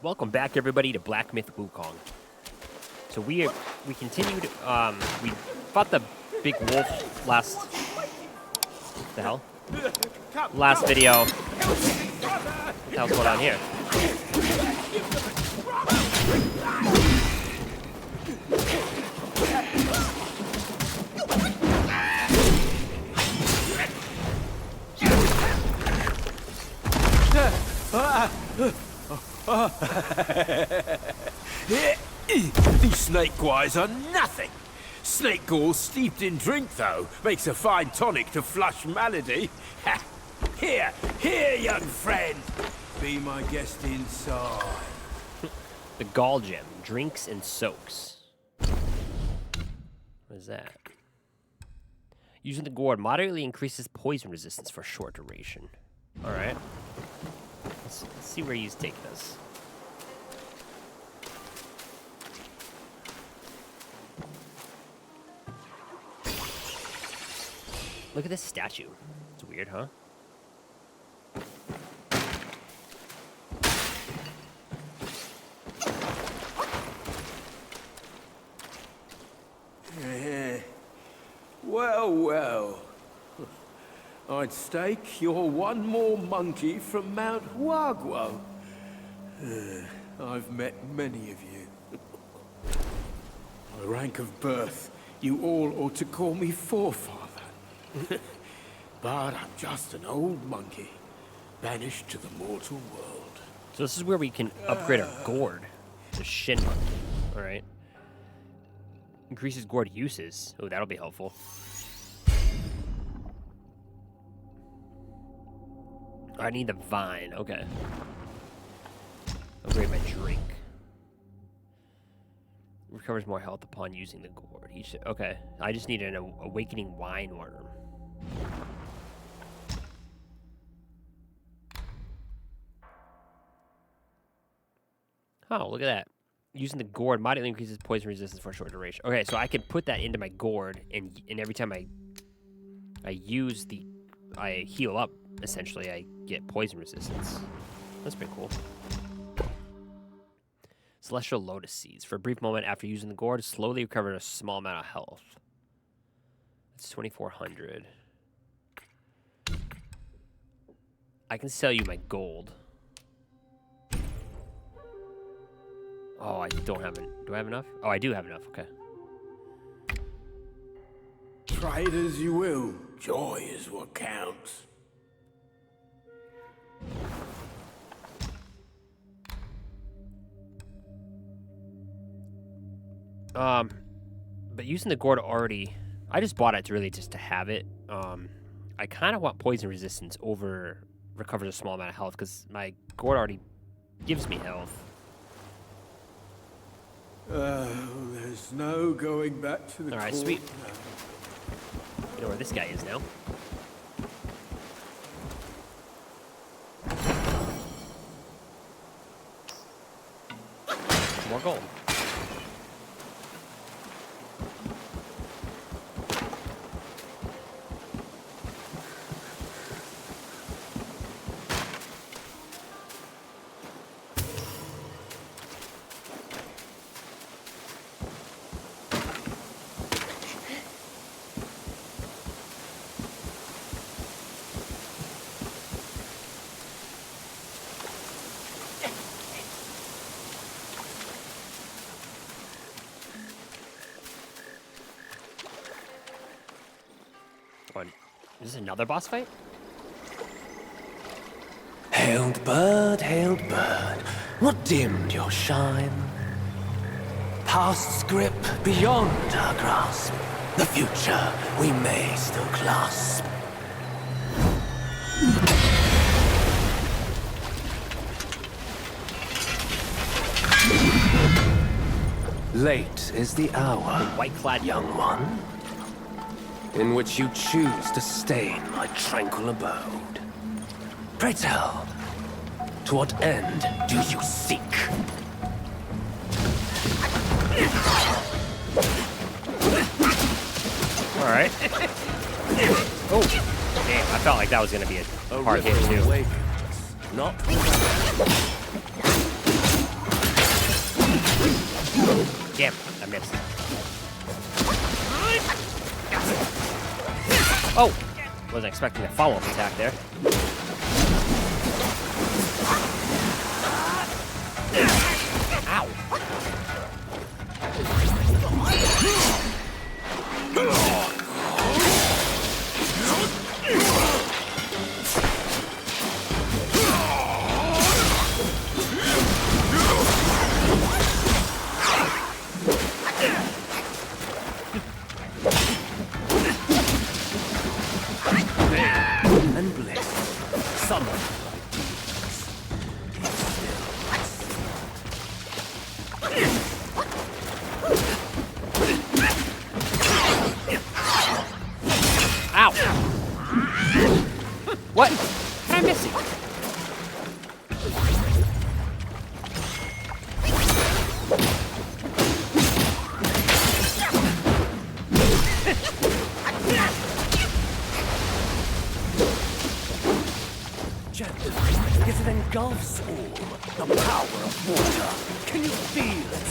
Welcome back, everybody, to Black Myth Wukong. So we continued. We fought the big wolf last. What the hell? Last video. What the hell's going on here? These snake guys are nothing. Snake gall steeped in drink, though, makes a fine tonic to flush malady. Here, young friend. Be my guest inside. The gall gem drinks and soaks. What is that? Using the gourd moderately increases poison resistance for a short duration. All right. Let's see where he's taking us. Look at this statue. It's weird, huh? Well. I'd stake you're one more monkey from Mount Huaguo. I've met many of you. By rank of birth, you all ought to call me forefather. But I'm just an old monkey, banished to the mortal world. So this is where we can upgrade our gourd to Shin Monkey. All right. Increases gourd uses. Oh, that'll be helpful. I need the vine. Okay. Upgrade my drink. Recovers more health upon using the gourd. Okay. I just need an awakening wine worm. Oh, look at that. Using the gourd moderately increases poison resistance for a short duration. Okay, so I can put that into my gourd, and every time I heal up, essentially, I get poison resistance. That's pretty cool. Celestial Lotus Seeds. For a brief moment after using the gourd, slowly recover a small amount of health. It's 2,400. I can sell you my gold. Oh, I don't have it. Do I have enough? Oh, I do have enough. Okay. Trade as you will. Joy is what counts. But using the gourd already, I just bought it really just to have it. I kind of want poison resistance over recovers a small amount of health because my gourd already gives me health. There's no going back to the All right, court sweet. now. You know where this guy is now. More gold. Is this another boss fight? Hailed bird, what dimmed your shine? Past's grip beyond our grasp, the future we may still clasp. Late is the hour, Whiteclad young one, in which you choose to stain my tranquil abode. Pray tell, to what end do you seek? All right. Oh, damn! I felt like that was gonna be a hard hit too. Not Damn, I missed. Oh! Wasn't expecting a follow-up attack there. Ow! And bliss. Summon my Ow! What? What am I missing? Gentle, yet it engulfs all. The power of water. Can you feel it?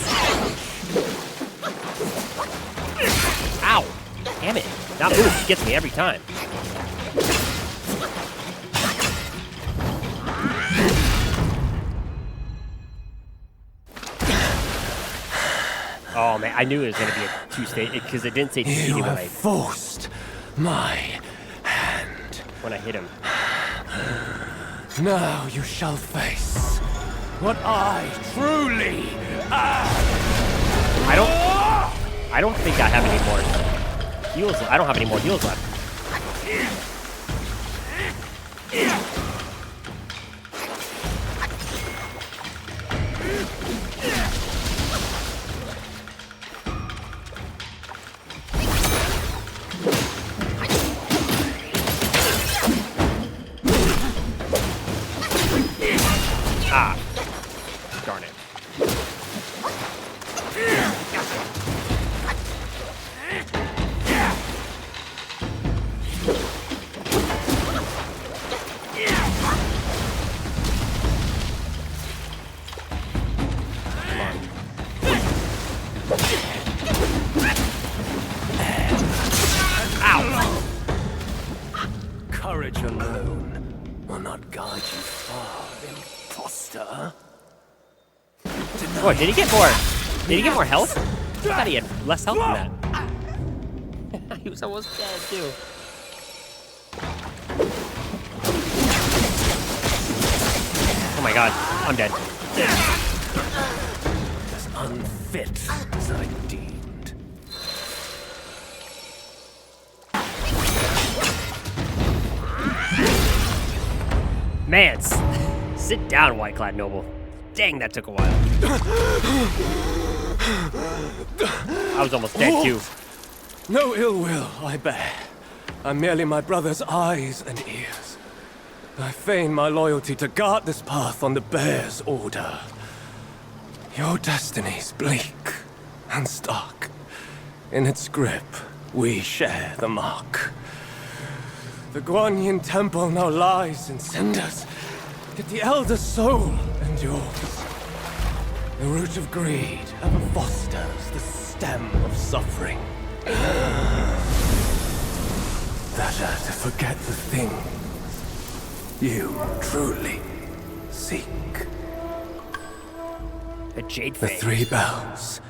Ow! Damn it. That move gets me every time. Oh man, I knew it was gonna be a two-stage because it didn't say defeated You when have I forced my hand. hit him. Now you shall face what I truly am. I don't think I have any more heals. I don't have any more heals left. Ah, darn it. Courage alone will not guide you far, imposter. What, did he get more? Did he get more health? I thought he had less health than that. He was almost dead too. Oh my god, I'm dead. As unfit as I deemed. Man, sit down, Whiteclad Noble. Dang, that took a while. I was almost dead too. No ill will I bear. I'm merely my brother's eyes and ears. I feign my loyalty to guard this path on the bear's order. Your destiny's bleak and stark. In its grip, we share the mark. The Guanyin temple now lies in cinders, yet the elder soul endures. The root of greed ever fosters the stem of suffering. Better to forget the thing you truly seek. A jade The fang. 3 bells.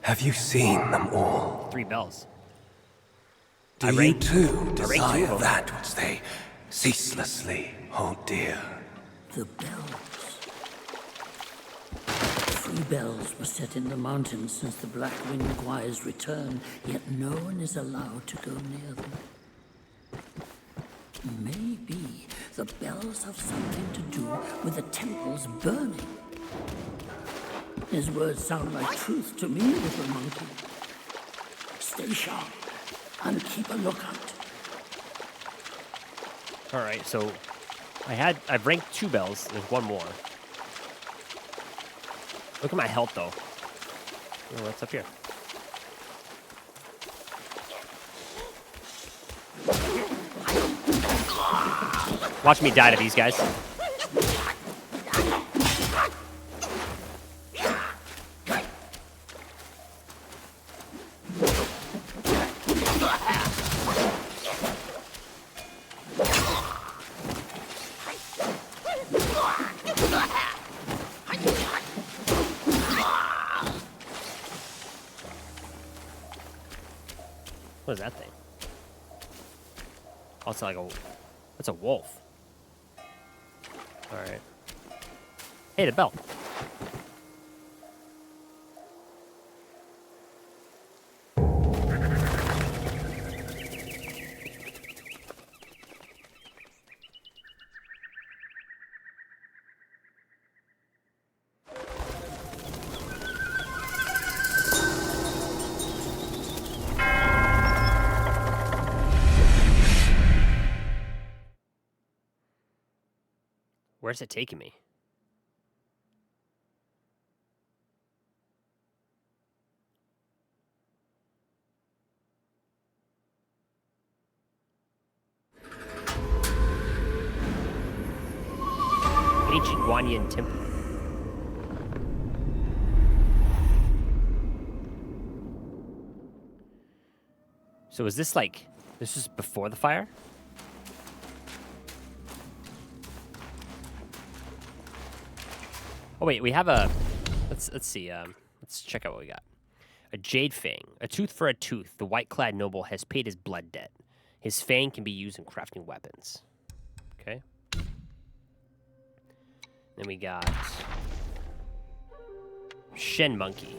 Have you seen them all? 3 bells. Do I you ranked- too I ranked 2 desire of them. that which they ceaselessly hold dear? The bells. 3 bells were set in the mountains since the Black Wind Choir's return, yet no one is allowed to go near them. Maybe the bells have something to do with the temple's burning. His words sound like truth to me, little monkey. Stay sharp and keep a lookout. Alright, so I've ranked 2 bells. There's 1 more. Look at my health though. Oh, what's up here? Watch me die to these guys. What is that thing? Oh, it's like a... That's a wolf. Alright. Hey, the bell. Where's it taking me? Ancient Guanyin Temple. So is this like... This is before the fire? Oh wait, we have a... Let's see. Let's check out what we got. A jade fang, a tooth for a tooth. The white-clad noble has paid his blood debt. His fang can be used in crafting weapons. Okay. Then we got Shen Monkey.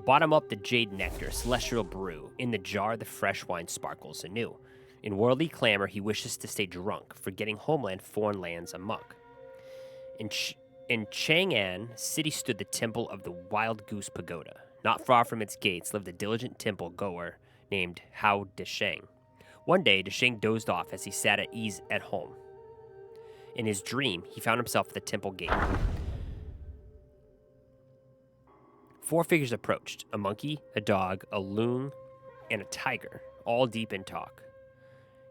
Bottom up the jade nectar, celestial brew. In the jar, the fresh wine sparkles anew. In worldly clamor, he wishes to stay drunk, forgetting homeland, foreign lands amok. In Chang'an city stood the temple of the Wild Goose Pagoda. Not far from its gates lived a diligent temple goer named Hao Desheng. One day, Desheng dozed off as he sat at ease at home. In his dream, he found himself at the temple gate. 4 figures approached, a monkey, a dog, a loon, and a tiger, all deep in talk.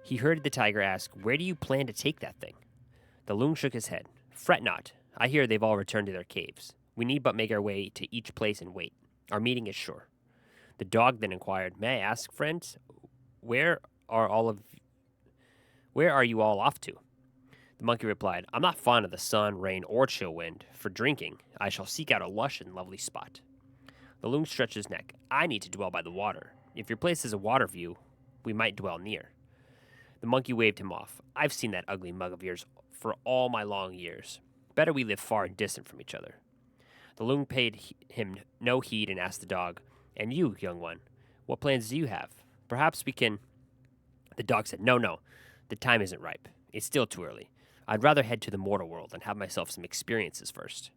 He heard the tiger ask, "Where do you plan to take that thing?" The loon shook his head. "Fret not. I hear they've all returned to their caves. We need but make our way to each place and wait. Our meeting is sure." The dog then inquired, "May I ask, friends, where are you all off to?" The monkey replied, "I'm not fond of the sun, rain, or chill wind. For drinking, I shall seek out a lush and lovely spot." The loon stretched his neck. "I need to dwell by the water. If your place is a water view, we might dwell near." The monkey waved him off. "I've seen that ugly mug of yours for all my long years. Better we live far and distant from each other." The loon paid him no heed and asked the dog, "And you, young one, what plans do you have? Perhaps we can..." The dog said, No, the time isn't ripe. It's still too early. I'd rather head to the mortal world and have myself some experiences first."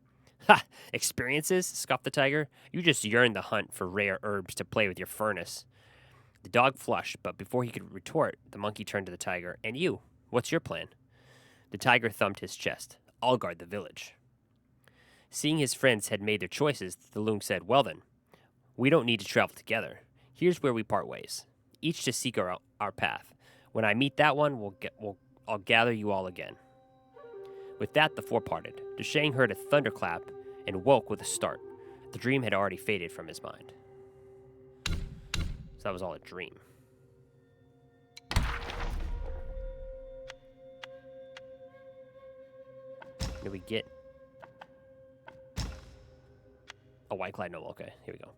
"Ha! Experiences?" scoffed the tiger. "You just yearn to hunt for rare herbs to play with your furnace." The dog flushed, but before he could retort, the monkey turned to the tiger. "And you? What's your plan?" The tiger thumped his chest. "I'll guard the village." Seeing his friends had made their choices, the loon said, "Well then, we don't need to travel together. Here's where we part ways, each to seek our path. When I meet that one, I'll gather you all again." With that, the 4 parted. Desheng heard a thunderclap and woke with a start. The dream had already faded from his mind. So that was all a dream. Did we get a Whiteclad noble? Okay, here we go.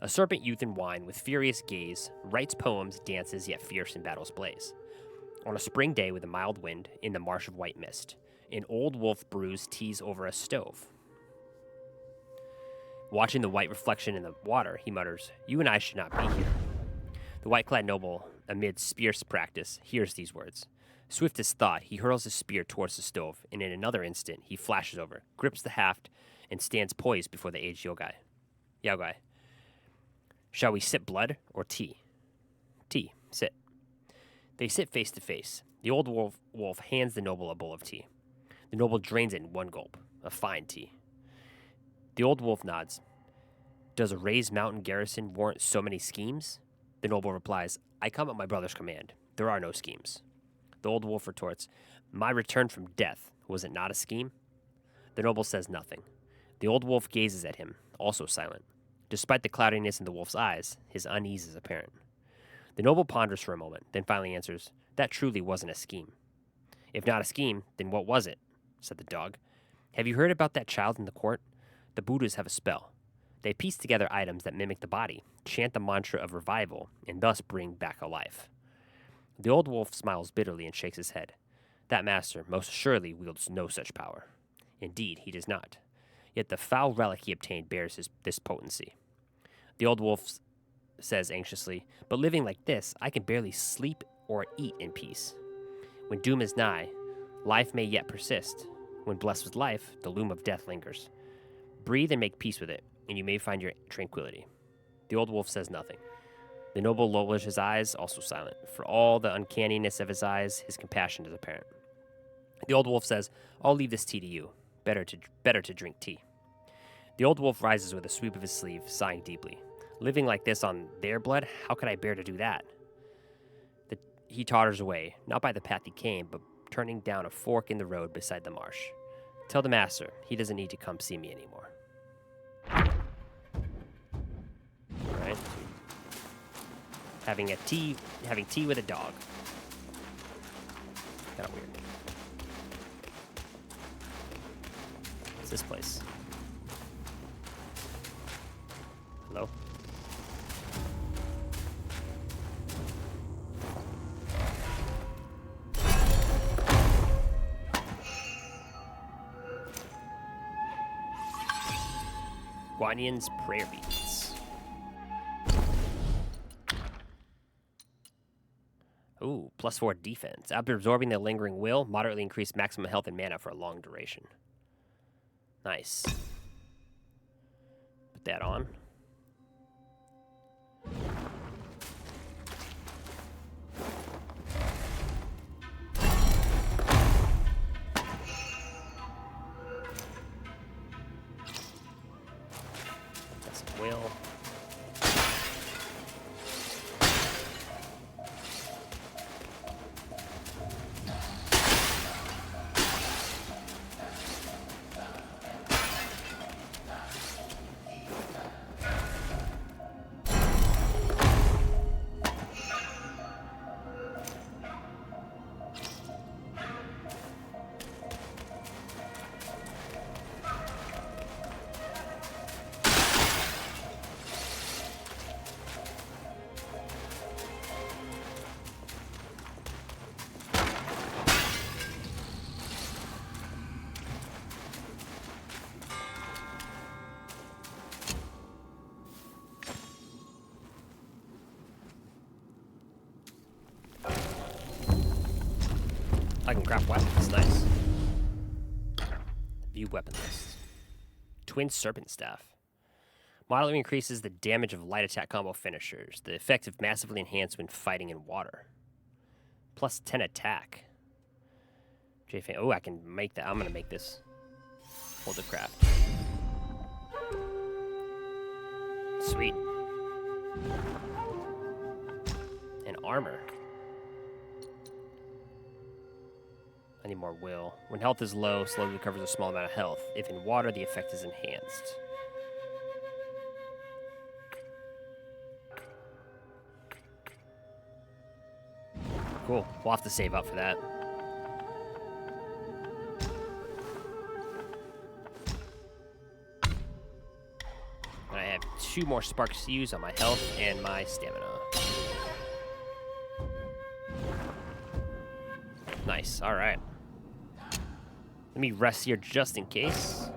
A serpent youth in wine with furious gaze, writes poems, dances, yet fierce in battle's blaze. On a spring day with a mild wind, in the marsh of white mist, an old wolf brews teas over a stove. Watching the white reflection in the water, he mutters, "You and I should not be here." The Whiteclad noble, amid spear practice, hears these words. Swift as thought, he hurls his spear towards the stove, and in another instant, he flashes over, grips the haft, and stands poised before the aged Yaogai. "Shall we sip blood or tea?" "Tea, sit." They sit face to face. The old wolf hands the noble a bowl of tea. The noble drains it in one gulp. A fine tea. The old wolf nods. "Does a raised mountain garrison warrant so many schemes?" The noble replies, "I come at my brother's command. There are no schemes." The old wolf retorts, "My return from death, was it not a scheme?" The noble says nothing. The old wolf gazes at him, also silent. Despite the cloudiness in the wolf's eyes, his unease is apparent. The noble ponders for a moment, then finally answers, "That truly wasn't a scheme." "If not a scheme, then what was it?" said the dog. "Have you heard about that child in the court? The Buddhas have a spell. They piece together items that mimic the body, chant the mantra of revival, and thus bring back a life. The old wolf smiles bitterly and shakes his head. That master most assuredly wields no such power. Indeed, he does not. Yet the foul relic he obtained bears this potency. The old wolf says anxiously, but living like this, I can barely sleep or eat in peace. When doom is nigh, life may yet persist. When blessed with life, the loom of death lingers. Breathe and make peace with it, and you may find your tranquility. The old wolf says nothing. The noble lowers his eyes, also silent. For all the uncanniness of his eyes, his compassion is apparent. The old wolf says, I'll leave this tea to you. Better to drink tea. The old wolf rises with a sweep of his sleeve, sighing deeply. Living like this on their blood, how could I bear to do that? He totters away, not by the path he came, but turning down a fork in the road beside the marsh. Tell the master he doesn't need to come see me anymore. Right? Having tea with a dog. Kind of weird. What's this place? Hello? Guanyan's prayer beads. Ooh, +4 defense. After absorbing the lingering will, moderately increase maximum health and mana for a long duration. Nice. Put that on. That's a will. I can craft weapons. Nice. View weapon list. Twin Serpent Staff. Moderately increases the damage of light attack combo finishers. The effect is massively enhanced when fighting in water. +10 attack. Oh, I can make that. I'm going to make this. Hold the craft. Sweet. And armor. I need more will. When health is low, slowly recovers a small amount of health. If in water, the effect is enhanced. Cool. We'll have to save up for that. And I have 2 more sparks to use on my health and my stamina. Nice. All right. Let me rest here just in case.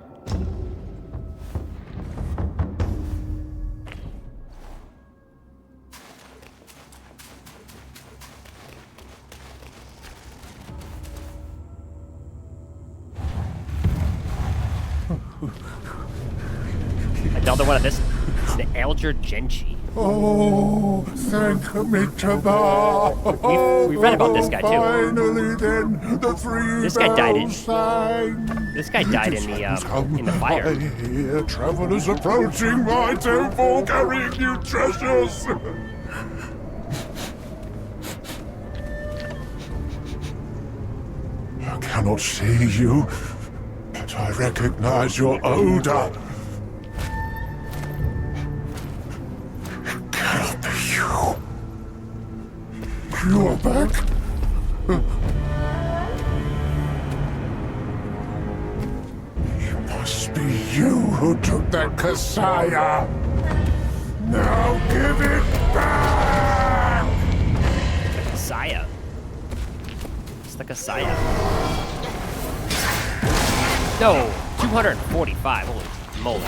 Another one of this. It's the Elder Genji. Oh, thank me to God. We read about this guy too. Finally, then, the three This guy died in. bells sang. This guy died in the fire. I hear travelers approaching my temple, carrying new treasures. I cannot see you, but I recognize your odor. Cannot be you. You are back. must be you who took the Kasaya. Now give it back! Saya. It's like a Saya. No! 245. Holy moly.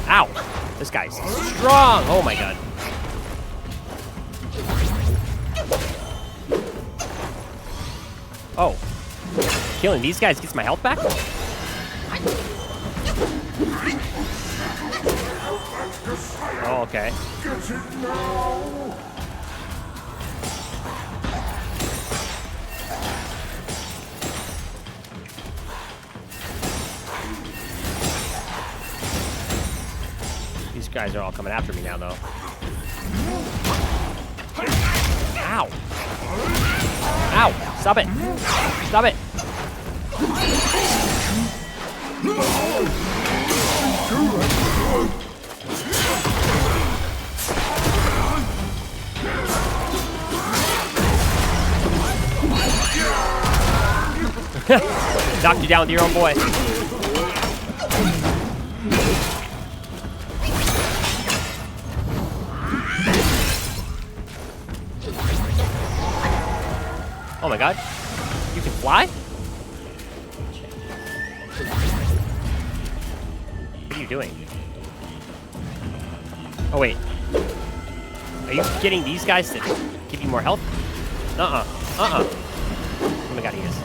Ow! This guy's strong! Oh my god. Oh. Killing these guys gets my health back? Oh, okay. These guys are all coming after me now, though. Ow! Ow! Stop it! Stop it! Knocked you down with your own boy. Oh my god. You can fly? What are you doing? Oh wait. Are you getting these guys to give you more health? Oh my god, he is.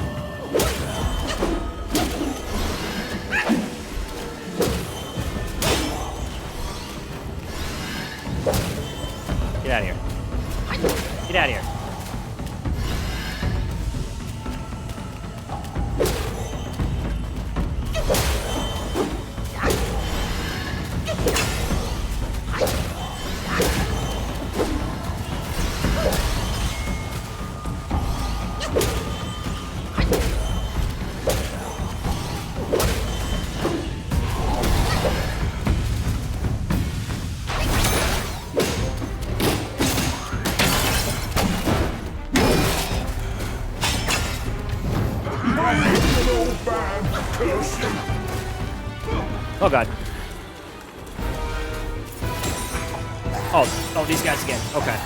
Get out of here. Get out of here. Oh god. Oh, these guys again. Okay.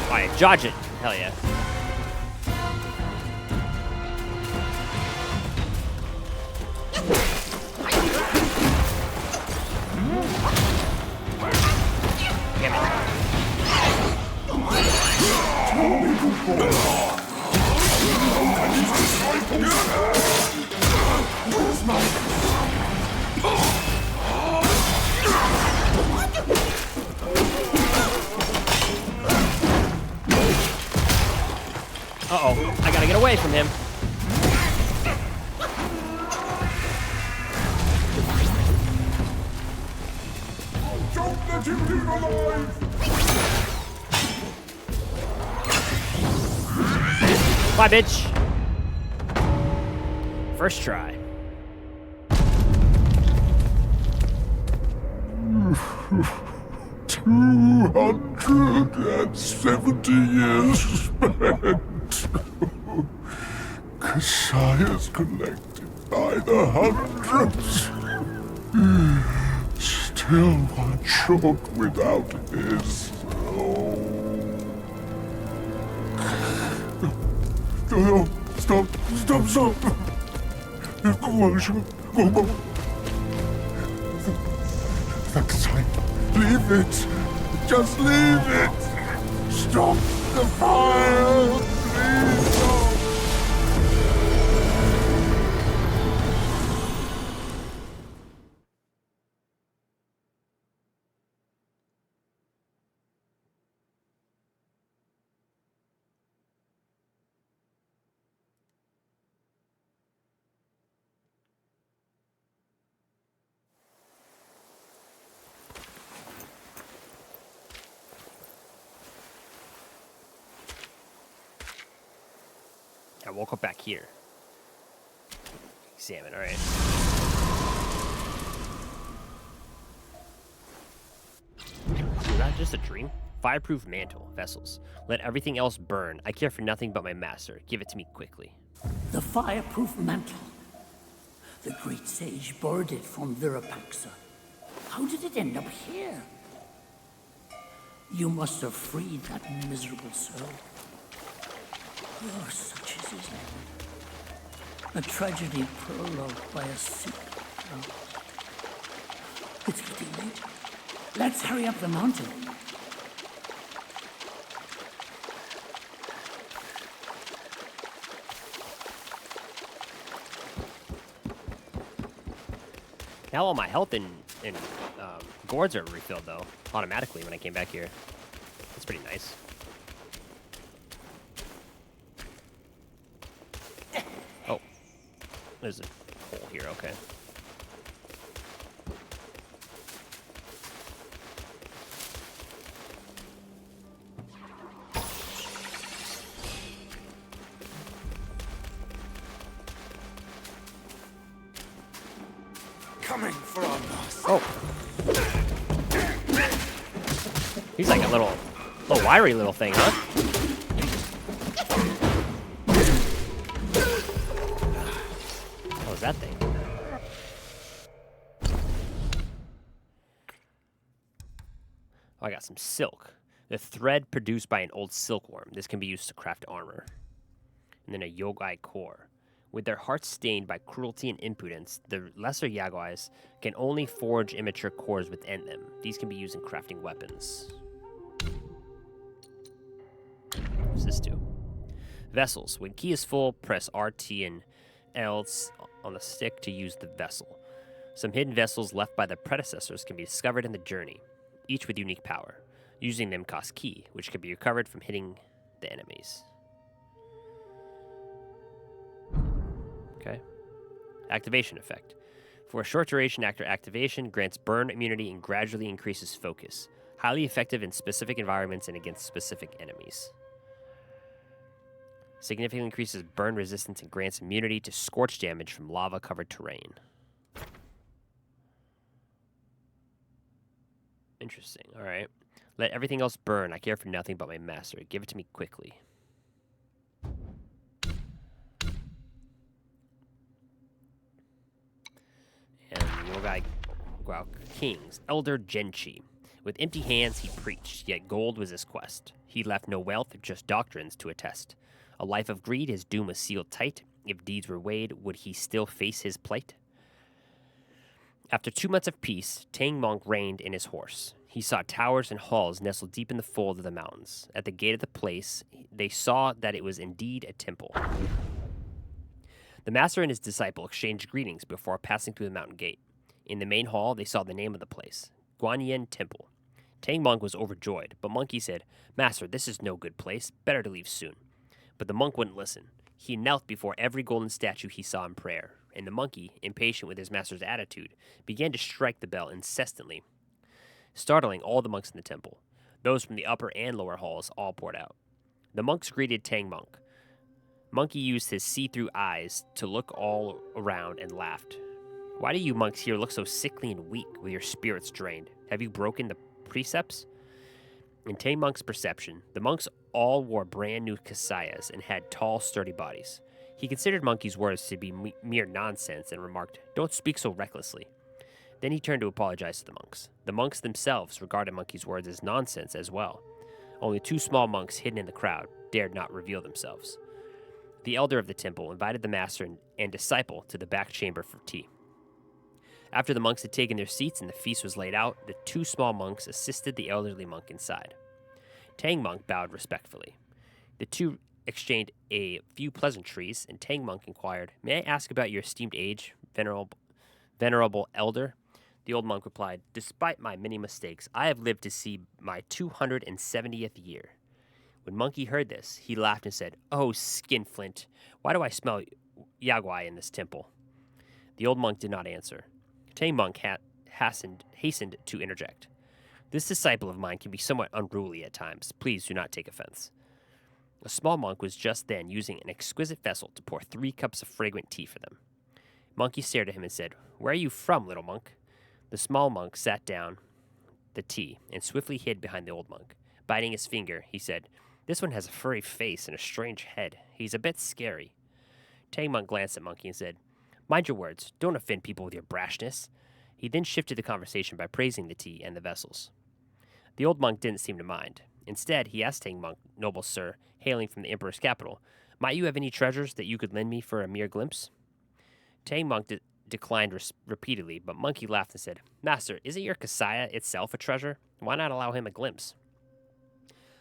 Alright, dodge it. Hell yeah. Damn it. Uh-oh, I gotta get away from him. Don't let him leave alive! Bye, bitch. First try. Two 270 years spent. Kasayas collected by the hundreds. Still one short without his. Oh, stop. Go. The Kasaya, leave it. Just leave it. Stop the fire. Please stop. I woke up back here. Examine, alright. Was that just a dream? Fireproof mantle, vessels. Let everything else burn. I care for nothing but my master. Give it to me quickly. The fireproof mantle. The great sage borrowed it from Virapaxa. How did it end up here? You must have freed that miserable soul. Oh, such is his end. A tragedy prologued by a sick child. It's getting late. Let's hurry up the mountain. Now all my health and gourds are refilled, though, automatically when I came back here. That's pretty nice. Oh. There's a hole here, okay. Coming from us. Oh. He's like a little wiry little thing, huh? What was that thing? Oh, I got some silk. The thread produced by an old silkworm. This can be used to craft armor. And then a yogai core. With their hearts stained by cruelty and impudence, the lesser yagwais can only forge immature cores within them. These can be used in crafting weapons. What's this do? Vessels. When key is full, press RT and L on the stick to use the vessel. Some hidden vessels left by their predecessors can be discovered in the journey, each with unique power. Using them costs key, which can be recovered from hitting the enemies. Okay. Activation effect. For a short duration after activation, grants burn immunity and gradually increases focus. Highly effective in specific environments and against specific enemies. Significantly increases burn resistance and grants immunity to scorch damage from lava-covered terrain. Interesting. All right. Let everything else burn. I care for nothing but my master. Give it to me quickly. And Yogai Guao Kings, Elder Genchi. With empty hands he preached, yet gold was his quest. He left no wealth, just doctrines to attest. A life of greed, his doom was sealed tight. If deeds were weighed, would he still face his plight? After 2 months of peace, Tang Monk reigned in his horse. He saw towers and halls nestled deep in the fold of the mountains. At the gate of the place, they saw that it was indeed a temple. The master and his disciple exchanged greetings before passing through the mountain gate. In the main hall, they saw the name of the place, Guanyin Temple. Tang Monk was overjoyed, but Monkey said, "Master, this is no good place. Better to leave soon." But the monk wouldn't listen. He knelt before every golden statue he saw in prayer, and the monkey, impatient with his master's attitude, began to strike the bell incessantly, startling all the monks in the temple. Those from the upper and lower halls all poured out. The monks greeted Tang Monk. Monkey used his see-through eyes to look all around and laughed. "Why do you monks here look so sickly and weak, with your spirits drained? Have you broken the precepts?" In Tang Monk's perception, the monks all wore brand new kasayas and had tall, sturdy bodies. He considered Monkey's words to be mere nonsense and remarked, "Don't speak so recklessly." Then he turned to apologize to the monks. The monks themselves regarded Monkey's words as nonsense as well. Only 2 small monks hidden in the crowd dared not reveal themselves. The elder of the temple invited the master and disciple to the back chamber for tea. After the monks had taken their seats and the feast was laid out, the 2 small monks assisted the elderly monk inside. Tang Monk bowed respectfully. The 2 exchanged a few pleasantries, and Tang Monk inquired, "May I ask about your esteemed age, venerable elder?" The old monk replied, "Despite my many mistakes, I have lived to see my 270th year." When Monkey heard this, he laughed and said, "Oh, skinflint, why do I smell yagwai in this temple?" The old monk did not answer. Tang Monk hastened to interject. "This disciple of mine can be somewhat unruly at times. Please do not take offense." A small monk was just then using an exquisite vessel to pour 3 cups of fragrant tea for them. Monkey stared at him and said, "Where are you from, little monk?" The small monk sat down the tea and swiftly hid behind the old monk. Biting his finger, he said, "This one has a furry face and a strange head. He's a bit scary." Tang Monk glanced at Monkey and said, "Mind your words. Don't offend people with your brashness." He then shifted the conversation by praising the tea and the vessels. The old monk didn't seem to mind. Instead, he asked Tang Monk, "Noble sir, hailing from the emperor's capital, might you have any treasures that you could lend me for a mere glimpse?" Tang Monk declined repeatedly, but Monkey laughed and said, "Master, isn't your Kasaya itself a treasure? Why not allow him a glimpse?"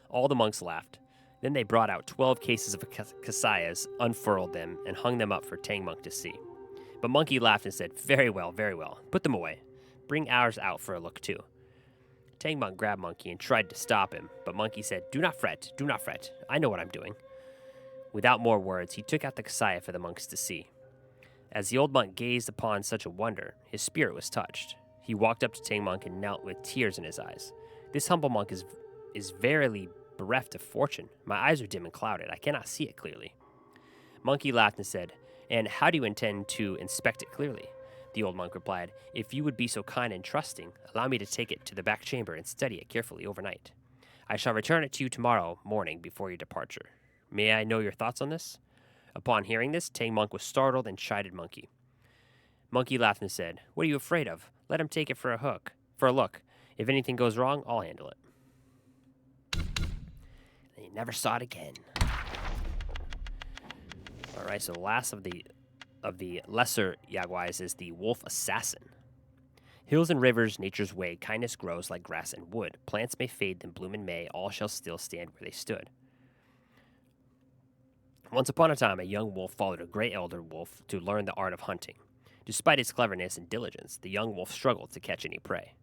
All the monks laughed. Then they brought out 12 cases of Kasayas, unfurled them, and hung them up for Tang Monk to see. But Monkey laughed and said, very well. Put them away. Bring ours out for a look, too." Tang Monk grabbed Monkey and tried to stop him, but Monkey said, do not fret. I know what I'm doing." Without more words, he took out the Kasaya for the monks to see. As the old monk gazed upon such a wonder, his spirit was touched. He walked up to Tang Monk and knelt with tears in his eyes. "This humble monk is verily bereft of fortune. My eyes are dim and clouded. I cannot see it clearly." Monkey laughed and said, "And how do you intend to inspect it clearly?" The old monk replied, "If you would be so kind and trusting, allow me to take it to the back chamber and study it carefully overnight. I shall return it to you tomorrow morning before your departure. May I know your thoughts on this?" Upon hearing this, Tang Monk was startled and chided Monkey. Monkey laughed and said, "What are you afraid of? Let him take it for a look. If anything goes wrong, I'll handle it." And he never saw it again. All right, so the last of the lesser Yaguais is the wolf assassin. Hills and rivers, nature's way, kindness grows like grass and wood. Plants may fade, then bloom in May, all shall still stand where they stood. Once upon a time, a young wolf followed a gray elder wolf to learn the art of hunting. Despite his cleverness and diligence, the young wolf struggled to catch any prey.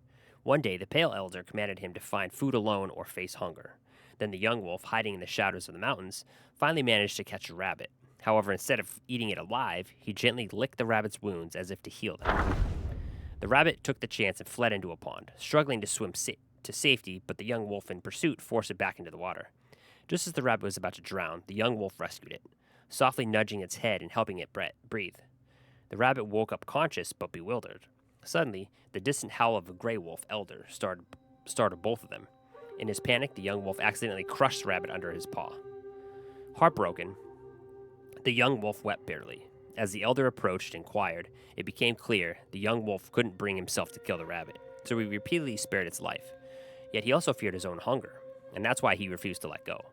One day, the pale elder commanded him to find food alone or face hunger. Then the young wolf, hiding in the shadows of the mountains, finally managed to catch a rabbit. However, instead of eating it alive, he gently licked the rabbit's wounds as if to heal them. The rabbit took the chance and fled into a pond, struggling to swim to safety, but the young wolf in pursuit forced it back into the water. Just as the rabbit was about to drown, the young wolf rescued it, softly nudging its head and helping it breathe. The rabbit woke up conscious but bewildered. Suddenly, the distant howl of a gray wolf elder startled both of them. In his panic, the young wolf accidentally crushed the rabbit under his paw. Heartbroken, the young wolf wept bitterly. As the elder approached and inquired, it became clear the young wolf couldn't bring himself to kill the rabbit, so he repeatedly spared its life. Yet he also feared his own hunger, and that's why he refused to let go.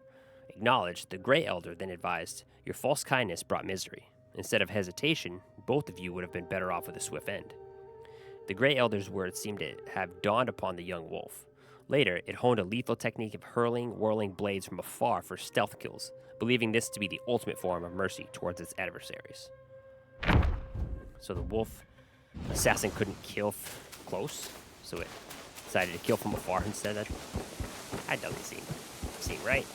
Acknowledged, the gray elder then advised, "Your false kindness brought misery. Instead of hesitation, both of you would have been better off with a swift end." The gray elder's words seemed to have dawned upon the young wolf. Later, it honed a lethal technique of hurling, whirling blades from afar for stealth kills, believing this to be the ultimate form of mercy towards its adversaries. So the wolf assassin couldn't kill close, so it decided to kill from afar instead. That doesn't seem right.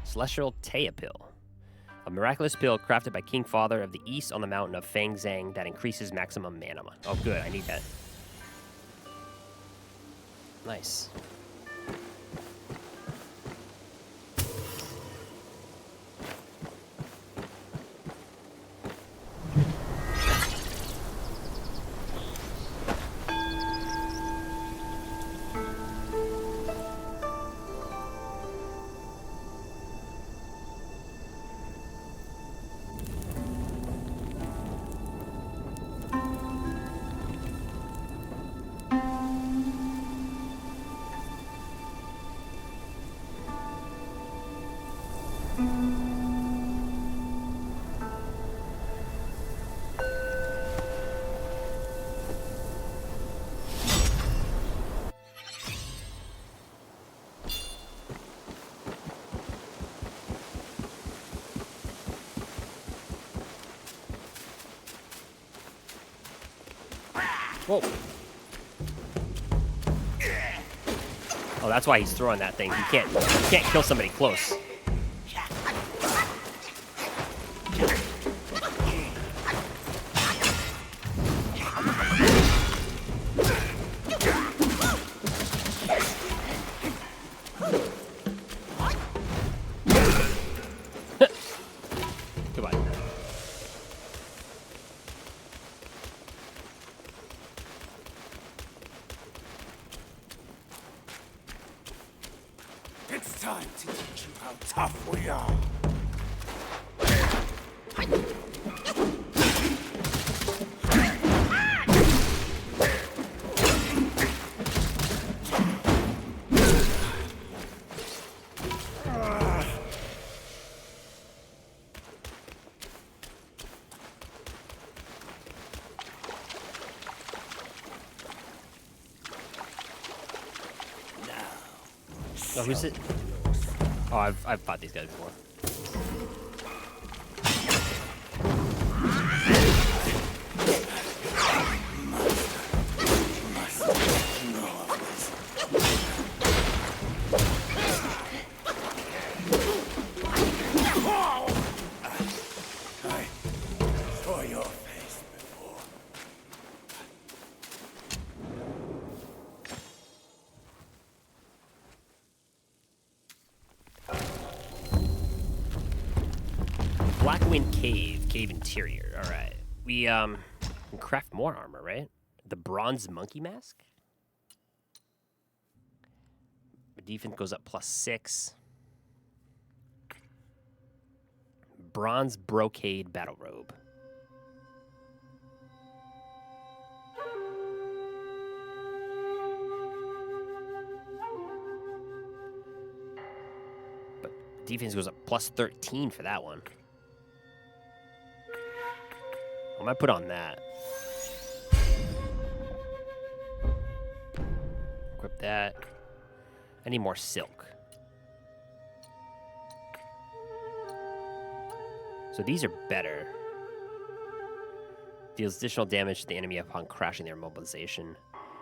Celestial Taya Pill. A miraculous pill crafted by King Father of the East on the mountain of Fang Zhang that increases maximum mana. Oh, good. I need that. Nice. Whoa. Oh, that's why he's throwing that thing. You can't kill somebody close. Time to teach you how tough we are. Oh, who's it? Oh, I've fought these guys before. I saw your face before. Blackwind Cave interior. All right, we can craft more armor, right? The bronze monkey mask. The defense goes up +6. Bronze brocade battle robe. But defense goes up +13 for that one. I might put on that. Equip that. I need more silk. So these are better. Deals additional damage to the enemy upon crashing their immobilization.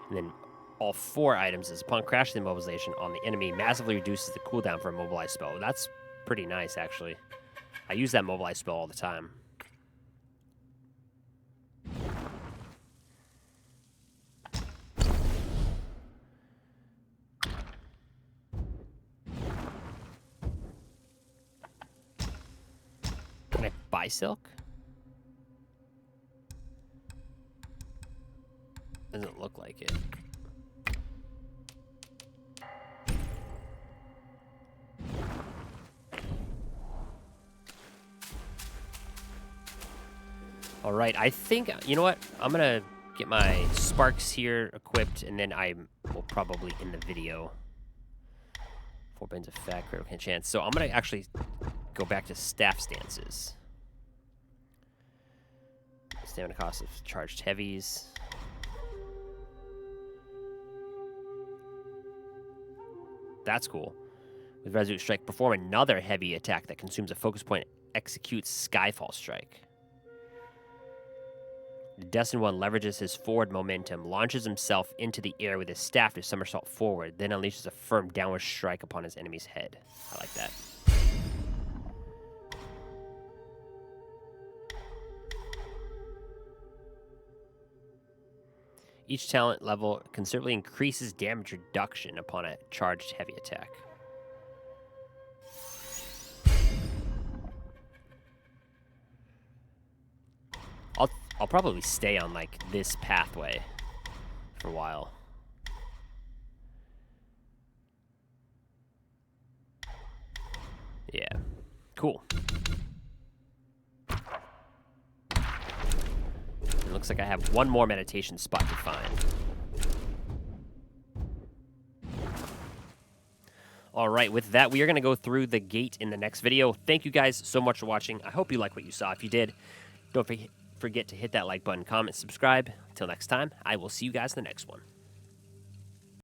And then all 4 items is upon crashing the immobilization on the enemy massively reduces the cooldown for a mobilized spell. That's pretty nice, actually. I use that mobilized spell all the time. Can I buy silk? Doesn't look like it. All right, I think, you know what? I'm gonna get my sparks here equipped, and then I will probably end the video. 4 bins of fat, critical chance. So I'm gonna actually go back to staff stances. Stamina cost of charged heavies. That's cool. With Resolute Strike, perform another heavy attack that consumes a focus point, executes Skyfall Strike. The Destined One leverages his forward momentum, launches himself into the air with his staff to somersault forward, then unleashes a firm downward strike upon his enemy's head. I like that. Each talent level considerably increases damage reduction upon a charged heavy attack. I'll probably stay on like this pathway for a while. Yeah, cool. It looks like I have one more meditation spot to find. All right, with that, we are going to go through the gate in the next video. Thank you guys so much for watching. I hope you like what you saw. If you did, don't forget to hit that like button, comment, subscribe. Until next time, I will see you guys in the next one.